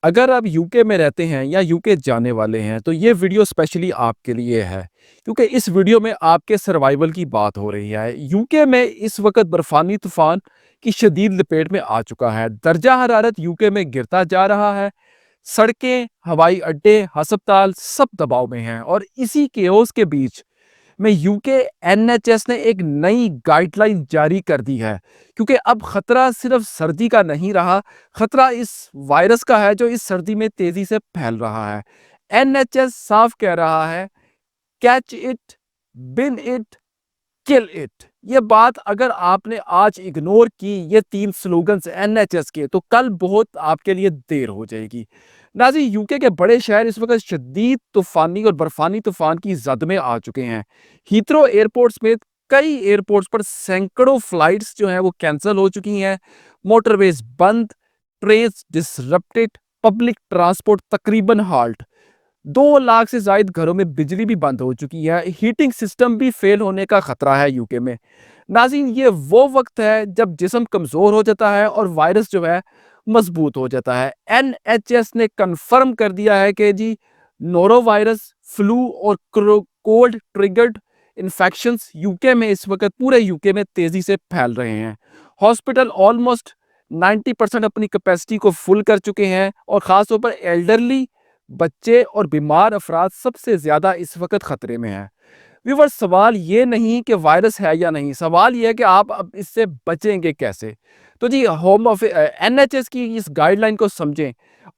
اگر آپ یوکے میں رہتے ہیں یا یوکے جانے والے ہیں تو یہ ویڈیو اسپیشلی آپ کے لیے ہے، کیونکہ اس ویڈیو میں آپ کے سروائیول کی بات ہو رہی ہے۔ یوکے میں اس وقت برفانی طوفان کی شدید لپیٹ میں آ چکا ہے۔ درجہ حرارت یوکے میں گرتا جا رہا ہے، سڑکیں، ہوائی اڈے، ہسپتال سب دباؤ میں ہیں، اور اسی کیوس کے بیچ میں یوکے این ایچ ایس نے ایک نئی گائیڈ لائن جاری کر دی ہے، کیونکہ اب خطرہ صرف سردی کا نہیں رہا، خطرہ اس وائرس کا ہے جو اس سردی میں تیزی سے پھیل رہا ہے۔ این ایچ ایس صاف کہہ رہا ہے، کیچ اٹ، بن اٹ، کل اٹ۔ یہ بات اگر آپ نے آج اگنور کی یہ 3 سلوگنز این ایچ ایس کے، تو کل بہت آپ کے لیے دیر ہو جائے گی۔ ناظرین، یوکے کے بڑے شہر اس وقت شدید طوفانی اور برفانی طوفان کی زد میں آ چکے ہیں۔ ہیترو ایئرپورٹ سمیت کئی ایئرپورٹس پر سینکڑوں فلائٹس جو ہیں وہ کینسل ہو چکی ہیں، موٹر ویز بند، ٹرینز ڈسرپٹڈ، پبلک ٹرانسپورٹ تقریباً ہالٹ۔ 2 لاکھ سے زائد گھروں میں بجلی بھی بند ہو چکی ہے، ہیٹنگ سسٹم بھی فیل ہونے کا خطرہ ہے یوکے میں۔ ناظرین، یہ وہ وقت ہے جب جسم کمزور ہو جاتا ہے اور وائرس جو ہے مضبوط ہو جاتا ہے۔ این ایچ ایس نے کنفرم کر دیا ہے کہ جی نورو وائرس، فلو اور کولڈ ٹریگرڈ انفیکشنز یوکے میں اس وقت پورے یوکے میں تیزی سے پھیل رہے ہیں۔ ہاسپٹل آلموسٹ 90% اپنی کیپیسٹی کو فل کر چکے ہیں، اور خاص طور پر ایلڈرلی، بچے اور بیمار افراد سب سے زیادہ اس وقت خطرے میں ہیں۔ ویورز، سوال یہ نہیں کہ وائرس ہے یا نہیں، سوال یہ ہے کہ آپ اب اس سے بچیں گے کیسے۔ تو جی این ایچ ایس کی اس گائیڈ لائن کو سمجھیں۔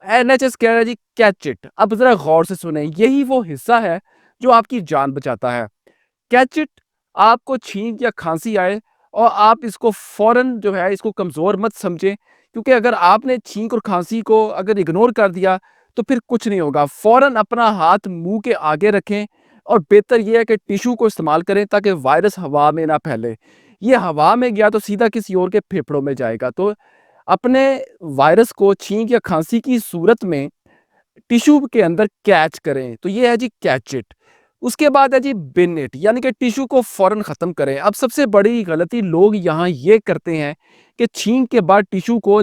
این ایچ ایس کہہ رہا ہے جی کیچ اٹ۔ اب ذرا غور سے سنیں، یہی وہ حصہ ہے جو آپ کی جان بچاتا ہے۔ کیچ اٹ، آپ کو چھینک یا کھانسی آئے اور آپ اس کو فوراً جو ہے اس کو کمزور مت سمجھیں، کیونکہ اگر آپ نے چھینک اور کھانسی کو اگر اگنور کر دیا تو پھر کچھ نہیں ہوگا۔ فوراً اپنا ہاتھ منہ کے آگے رکھیں، اور بہتر یہ ہے کہ ٹیشو کو استعمال کریں تاکہ وائرس ہوا میں نہ پھیلے۔ یہ ہوا میں گیا تو سیدھا کسی اور کے پھیپھڑوں میں جائے گا۔ تو اپنے وائرس کو چھینک یا کھانسی کی صورت میں ٹیشو کے اندر کیچ کریں، تو یہ ہے جی کیچ اٹ۔ اس کے بعد ہے جی بن اٹ، یعنی کہ ٹیشو کو فوراً ختم کریں۔ اب سب سے بڑی غلطی لوگ یہاں یہ کرتے ہیں کہ چھینک کے بعد ٹیشو کو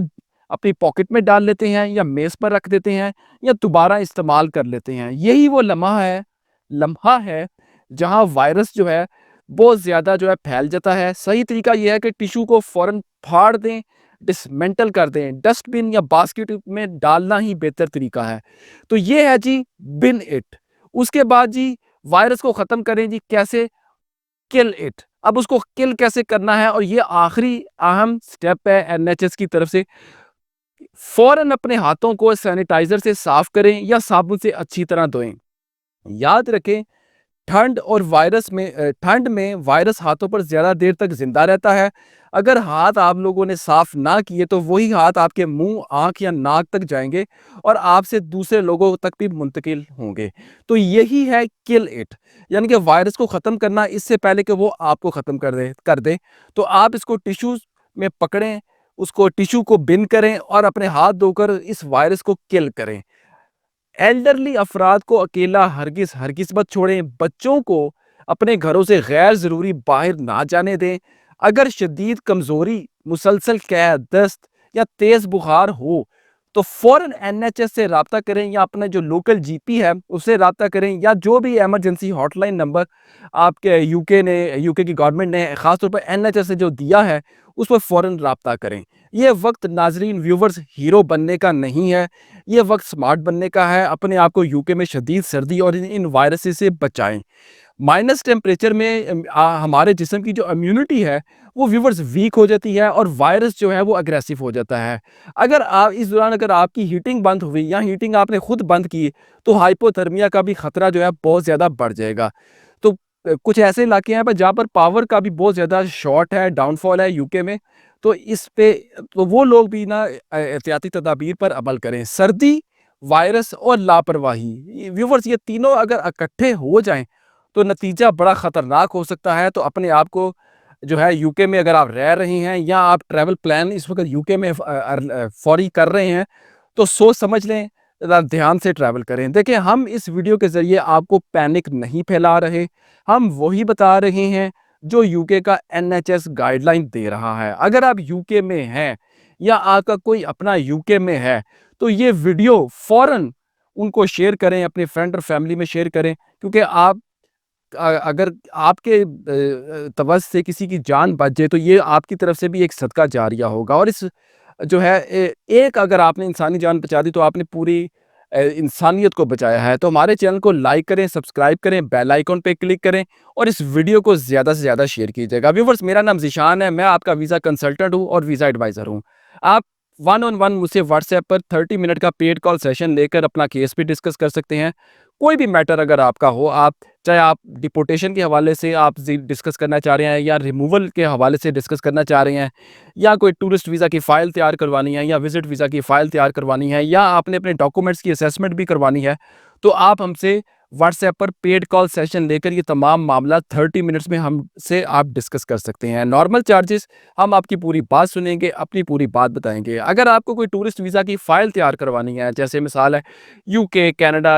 اپنی پاکٹ میں ڈال لیتے ہیں یا میز پر رکھ دیتے ہیں یا دوبارہ استعمال کر لیتے ہیں۔ یہی وہ لمحہ ہے جہاں وائرس جو ہے بہت زیادہ جو ہے پھیل جاتا ہے۔ صحیح طریقہ یہ ہے کہ ٹیشو کو فوراً پھاڑ دیں، ڈسمنٹل کر دیں، ڈسٹ بن یا باسکٹ میں ڈالنا ہی بہتر طریقہ ہے۔ تو یہ ہے جی بن اٹ۔ اس کے بعد جی وائرس کو ختم کریں جی کیسے؟ کل اٹ۔ اب اس کو کل کیسے کرنا ہے، اور یہ آخری اہم سٹیپ ہے این ایچ ایس کی طرف سے۔ فوراً اپنے ہاتھوں کو سینیٹائزر سے صاف کریں یا صابن سے اچھی طرح دھوئیں۔ یاد رکھیں، ٹھنڈ میں وائرس ہاتھوں پر زیادہ دیر تک زندہ رہتا ہے۔ اگر ہاتھ آپ لوگوں نے صاف نہ کیے تو وہی ہاتھ آپ کے منہ، آنکھ یا ناک تک جائیں گے اور آپ سے دوسرے لوگوں تک بھی منتقل ہوں گے۔ تو یہی ہے کل اٹ، یعنی کہ وائرس کو ختم کرنا اس سے پہلے کہ وہ آپ کو ختم کر دے۔ تو آپ اس کو ٹیشوز میں پکڑیں، اس کو ٹیشو کو بن کریں اور اپنے ہاتھ دھو کر اس وائرس کو کل کریں۔ ایلڈرلی افراد کو اکیلا ہرگز مت چھوڑیں۔ بچوں کو اپنے گھروں سے غیر ضروری باہر نہ جانے دیں۔ اگر شدید کمزوری، مسلسل قید، دست یا تیز بخار ہو تو فوراً این ایچ ایس سے رابطہ کریں، یا اپنا جو لوکل جی پی ہے اس سے رابطہ کریں، یا جو بھی ایمرجنسی ہاٹ لائن نمبر آپ کے یوکے کی گورنمنٹ نے خاص طور پر این ایچ ایس سے جو دیا ہے اس پر فوراً رابطہ کریں۔ یہ وقت ناظرین، ویورز، ہیرو بننے کا نہیں ہے، یہ وقت سمارٹ بننے کا ہے۔ اپنے آپ کو یوکے میں شدید سردی اور ان وائرسز سے بچائیں۔ مائنس ٹیمپریچر میں ہمارے جسم کی جو امیونٹی ہے وہ ویورز ویک ہو جاتی ہے، اور وائرس جو ہے وہ اگریسو ہو جاتا ہے۔ اگر آپ اس دوران آپ کی ہیٹنگ بند ہوئی یا ہیٹنگ آپ نے خود بند کی تو ہائپوتھرمیا کا بھی خطرہ جو ہے بہت زیادہ بڑھ جائے گا۔ تو کچھ ایسے علاقے ہیں جہاں پر پاور کا بھی بہت زیادہ شارٹ ہے، ڈاؤن فال ہے یوکے میں، تو اس پہ تو وہ لوگ بھی احتیاطی تدابیر پر عمل کریں۔ سردی، وائرس اور لاپرواہی، ویورز، یہ تینوں اگر اکٹھے ہو جائیں تو نتیجہ بڑا خطرناک ہو سکتا ہے۔ تو اپنے آپ کو جو ہے یوکے میں اگر آپ رہ رہے ہیں یا آپ ٹریول پلان اس وقت یوکے میں فوری کر رہے ہیں تو سوچ سمجھ لیں، دھیان سے ٹریول کریں۔ دیکھیں، ہم اس ویڈیو کے ذریعے آپ کو پینک نہیں پھیلا رہے، ہم وہی بتا رہے ہیں جو یوکے کا N H S guideline دے رہا ہے۔ اگر آپ یوکے میں ہیں یا آپ کا کوئی اپنا یوکے میں ہے تو یہ ویڈیو فوراً ان کو شیئر کریں، اپنے فرینڈ اور فیملی میں شیئر کریں، کیونکہ آپ اگر آپ کے توسط سے کسی کی جان بچ جائے تو یہ آپ کی طرف سے بھی ایک صدقہ جاریہ ہوگا، اور اس جو ہے ایک اگر آپ نے انسانی جان بچا دی تو آپ نے پوری انسانیت کو بچایا ہے۔ تو ہمارے چینل کو لائک کریں، سبسکرائب کریں، بیل آئیکن پہ کلک کریں اور اس ویڈیو کو زیادہ سے زیادہ شیئر کیجیے گا۔ ویورز، میرا نام ذیشان ہے، میں آپ کا ویزا کنسلٹنٹ ہوں اور ویزا ایڈوائزر ہوں۔ آپ ون آن ون مجھ سے واٹس ایپ پر 30 منٹ کا پیڈ کال سیشن لے کر اپنا کیس بھی ڈسکس کر سکتے ہیں۔ کوئی بھی میٹر اگر آپ کا ہو، چاہے آپ ڈپورٹیشن کے حوالے سے آپ ڈسکس کرنا چاہ رہے ہیں، یا ریموول کے حوالے سے ڈسکس کرنا چاہ رہے ہیں، یا کوئی ٹورسٹ ویزا کی فائل تیار کروانی ہے، یا وزٹ ویزا کی فائل تیار کروانی ہے، یا آپ نے اپنے ڈاکومنٹس کی اسیسمنٹ بھی کروانی ہے، تو آپ ہم سے واٹس ایپ پر پیڈ کال سیشن لے کر یہ تمام معاملات 30 منٹس میں ہم سے آپ ڈسکس کر سکتے ہیں۔ نارمل چارجز، ہم آپ کی پوری بات سنیں گے، اپنی پوری بات بتائیں گے۔ اگر آپ کو کوئی ٹورسٹ ویزا کی فائل تیار کروانی ہے، جیسے مثال ہے یو کے، کینیڈا،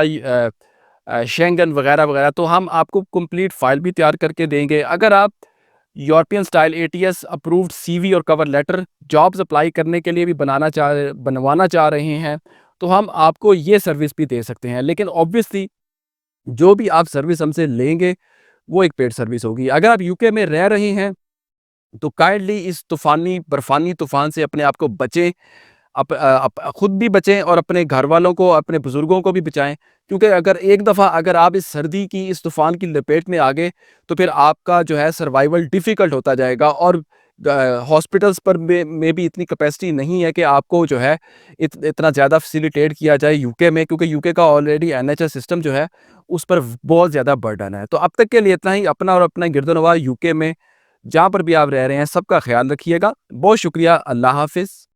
شینگن وغیرہ وغیرہ، تو ہم آپ کو کمپلیٹ فائل بھی تیار کر کے دیں گے۔ اگر آپ یورپین سٹائل ATS اپرووڈ سی وی اور کور لیٹر جابز اپلائی کرنے کے لیے بھی بنوانا چاہ رہے ہیں تو ہم آپ کو یہ سروس بھی دے سکتے ہیں، لیکن obviously جو بھی آپ سروس ہم سے لیں گے وہ ایک پیڈ سروس ہوگی۔ اگر آپ یوکے میں رہ رہے ہیں تو کائنڈلی اس برفانی طوفان سے اپنے آپ کو بچیں، خود بھی بچیں اور اپنے گھر والوں کو، اپنے بزرگوں کو بھی بچائیں، کیونکہ ایک دفعہ اگر آپ اس سردی کی، اس طوفان کی لپیٹ میں آ گئے تو پھر آپ کا جو ہے سروائیول ڈیفیکلٹ ہوتا جائے گا، اور ہاسپٹلس پر میں بھی اتنی کیپیسٹی نہیں ہے کہ آپ کو جو ہے اتنا زیادہ فیسیلیٹیٹ کیا جائے یوکے میں، کیونکہ یوکے کا آلریڈی NHS سسٹم جو ہے اس پر بہت زیادہ برڈن ہے۔ تو اب تک کے لیے اتنا ہی۔ اپنا اور اپنا گرد و نواح یوکے میں جہاں پر بھی آپ رہ رہے ہیں سب کا خیال رکھیے گا۔ بہت شکریہ، اللہ حافظ۔